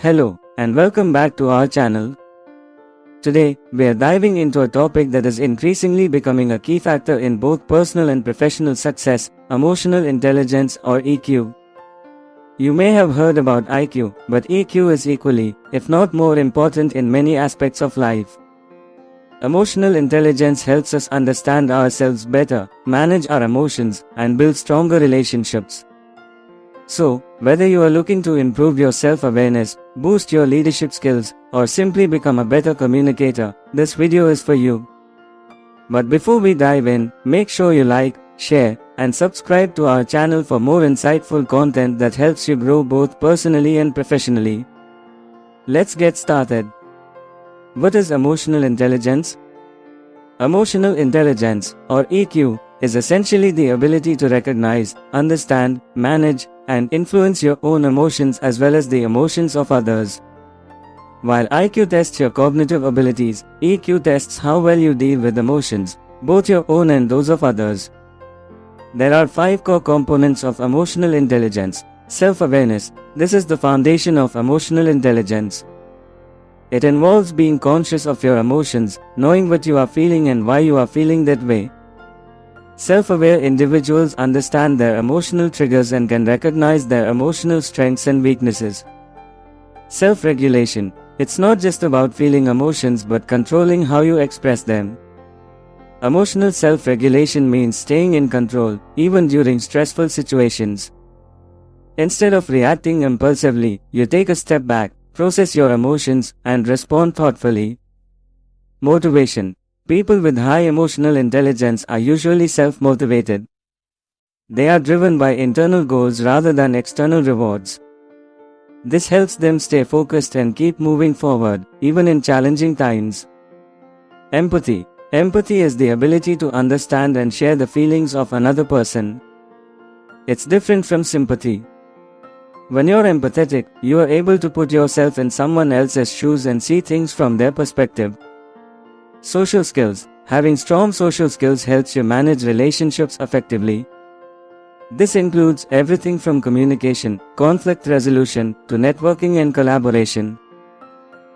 Hello, and welcome back to our channel. Today, we are diving into a topic that is increasingly becoming a key factor in both personal and professional success: emotional intelligence or EQ. You may have heard about IQ, but EQ is equally, if not more important in many aspects of life. Emotional intelligence helps us understand ourselves better, manage our emotions, and build stronger relationships. So, whether you are looking to improve your self-awareness, boost your leadership skills, or simply become a better communicator, this video is for you. But before we dive in, make sure you like, share, and subscribe to our channel for more insightful content that helps you grow both personally and professionally. Let's get started. What is emotional intelligence? Emotional intelligence, or EQ, is essentially the ability to recognize, understand, manage, and influence your own emotions as well as the emotions of others. While IQ tests your cognitive abilities, EQ tests how well you deal with emotions, both your own and those of others. There are 5 core components of emotional intelligence. Self-awareness. This is the foundation of emotional intelligence. It involves being conscious of your emotions, knowing what you are feeling and why you are feeling that way. Self-aware individuals understand their emotional triggers and can recognize their emotional strengths and weaknesses. Self-regulation. It's not just about feeling emotions but controlling how you express them. Emotional self-regulation means staying in control, even during stressful situations. Instead of reacting impulsively, you take a step back, process your emotions, and respond thoughtfully. Motivation. People with high emotional intelligence are usually self-motivated. They are driven by internal goals rather than external rewards. This helps them stay focused and keep moving forward, even in challenging times. Empathy. Empathy is the ability to understand and share the feelings of another person. It's different from sympathy. When you're empathetic, you are able to put yourself in someone else's shoes and see things from their perspective. Social skills. Having strong social skills helps you manage relationships effectively. This includes everything from communication, conflict resolution, to networking and collaboration.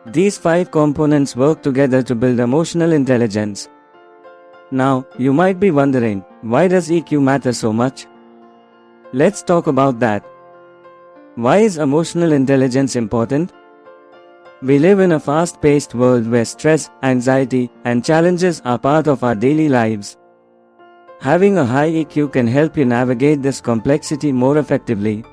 These 5 components work together to build emotional intelligence. Now, you might be wondering, why does EQ matter so much? Let's talk about that. Why is emotional intelligence important? We live in a fast-paced world where stress, anxiety, and challenges are part of our daily lives. Having a high EQ can help you navigate this complexity more effectively.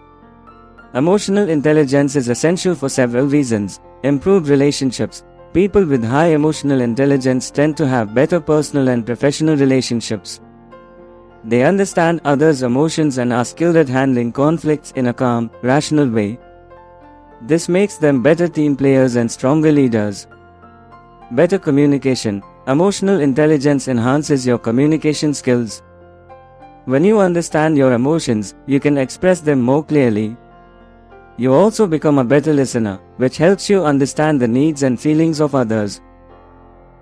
Emotional intelligence is essential for several reasons. Improved relationships. People with high emotional intelligence tend to have better personal and professional relationships. They understand others' emotions and are skilled at handling conflicts in a calm, rational way. This makes them better team players and stronger leaders. Better communication. Emotional intelligence enhances your communication skills. When you understand your emotions, you can express them more clearly. You also become a better listener, which helps you understand the needs and feelings of others.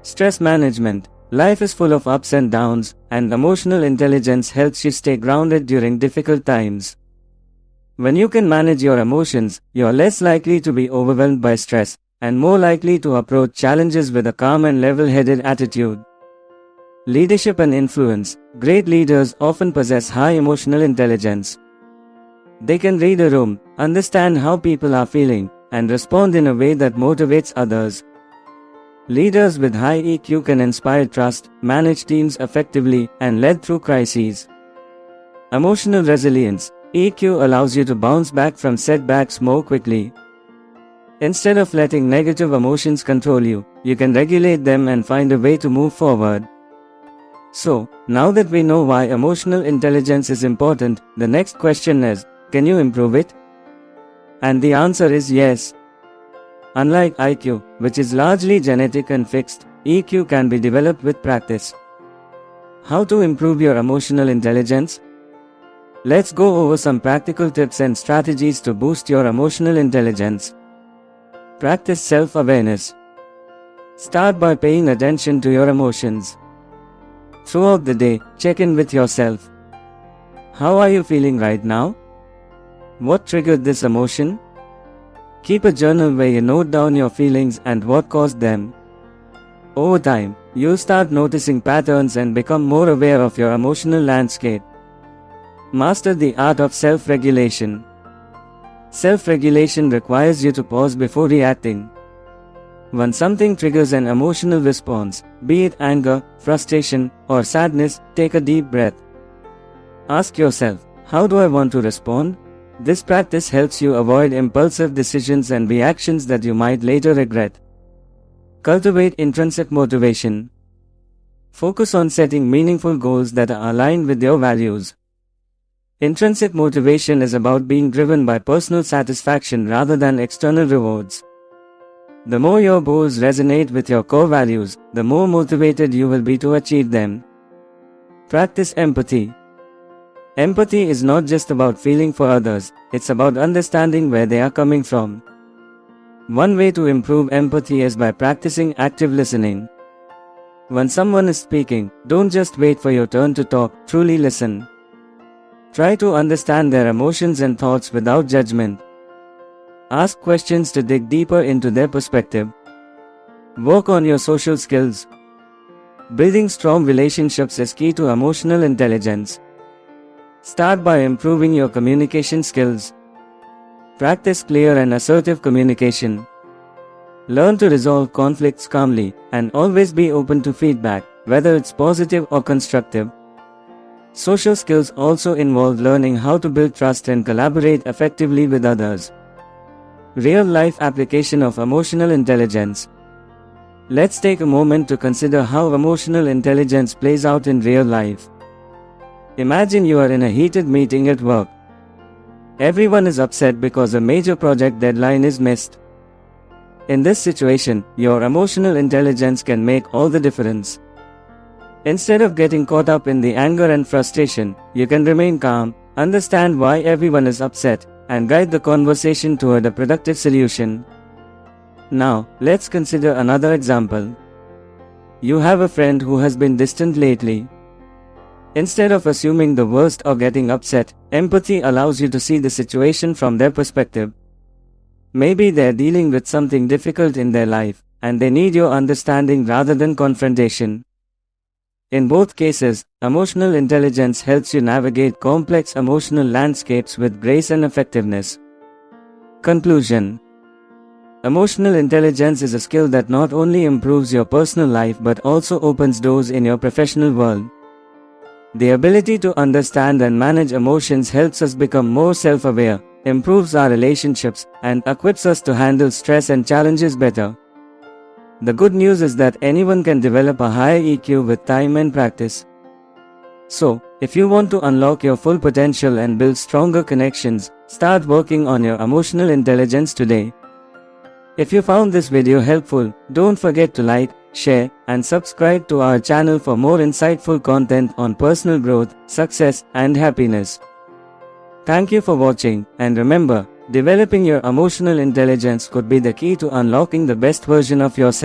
Stress management. Life is full of ups and downs, and emotional intelligence helps you stay grounded during difficult times. When you can manage your emotions, you are less likely to be overwhelmed by stress, and more likely to approach challenges with a calm and level-headed attitude. Leadership and influence. Great leaders often possess high emotional intelligence. They can read a room, understand how people are feeling, and respond in a way that motivates others. Leaders with high EQ can inspire trust, manage teams effectively, and lead through crises. Emotional resilience. EQ allows you to bounce back from setbacks more quickly. Instead of letting negative emotions control you, you can regulate them and find a way to move forward. So, now that we know why emotional intelligence is important, the next question is, can you improve it? And the answer is yes. Unlike IQ, which is largely genetic and fixed, EQ can be developed with practice. How to improve your emotional intelligence? Let's go over some practical tips and strategies to boost your emotional intelligence. Practice self-awareness. Start by paying attention to your emotions. Throughout the day, check in with yourself. How are you feeling right now? What triggered this emotion? Keep a journal where you note down your feelings and what caused them. Over time, you'll start noticing patterns and become more aware of your emotional landscape. Master the art of self-regulation. Self-regulation requires you to pause before reacting. When something triggers an emotional response, be it anger, frustration, or sadness, take a deep breath. Ask yourself, how do I want to respond? This practice helps you avoid impulsive decisions and reactions that you might later regret. Cultivate intrinsic motivation. Focus on setting meaningful goals that are aligned with your values. Intrinsic motivation is about being driven by personal satisfaction rather than external rewards. The more your goals resonate with your core values, the more motivated you will be to achieve them. Practice empathy. Empathy is not just about feeling for others, it's about understanding where they are coming from. One way to improve empathy is by practicing active listening. When someone is speaking, don't just wait for your turn to talk, truly listen. Try to understand their emotions and thoughts without judgment. Ask questions to dig deeper into their perspective. Work on your social skills. Building strong relationships is key to emotional intelligence. Start by improving your communication skills. Practice clear and assertive communication. Learn to resolve conflicts calmly, and always be open to feedback, whether it's positive or constructive. Social skills also involve learning how to build trust and collaborate effectively with others. Real-life application of emotional intelligence. Let's take a moment to consider how emotional intelligence plays out in real life. Imagine you are in a heated meeting at work. Everyone is upset because a major project deadline is missed. In this situation, your emotional intelligence can make all the difference. Instead of getting caught up in the anger and frustration, you can remain calm, understand why everyone is upset, and guide the conversation toward a productive solution. Now, let's consider another example. You have a friend who has been distant lately. Instead of assuming the worst or getting upset, empathy allows you to see the situation from their perspective. Maybe they're dealing with something difficult in their life, and they need your understanding rather than confrontation. In both cases, emotional intelligence helps you navigate complex emotional landscapes with grace and effectiveness. Conclusion. Emotional intelligence is a skill that not only improves your personal life but also opens doors in your professional world. The ability to understand and manage emotions helps us become more self-aware, improves our relationships, and equips us to handle stress and challenges better. The good news is that anyone can develop a higher EQ with time and practice. So, if you want to unlock your full potential and build stronger connections, start working on your emotional intelligence today. If you found this video helpful, don't forget to like, share, and subscribe to our channel for more insightful content on personal growth, success, and happiness. Thank you for watching, and remember, developing your emotional intelligence could be the key to unlocking the best version of yourself.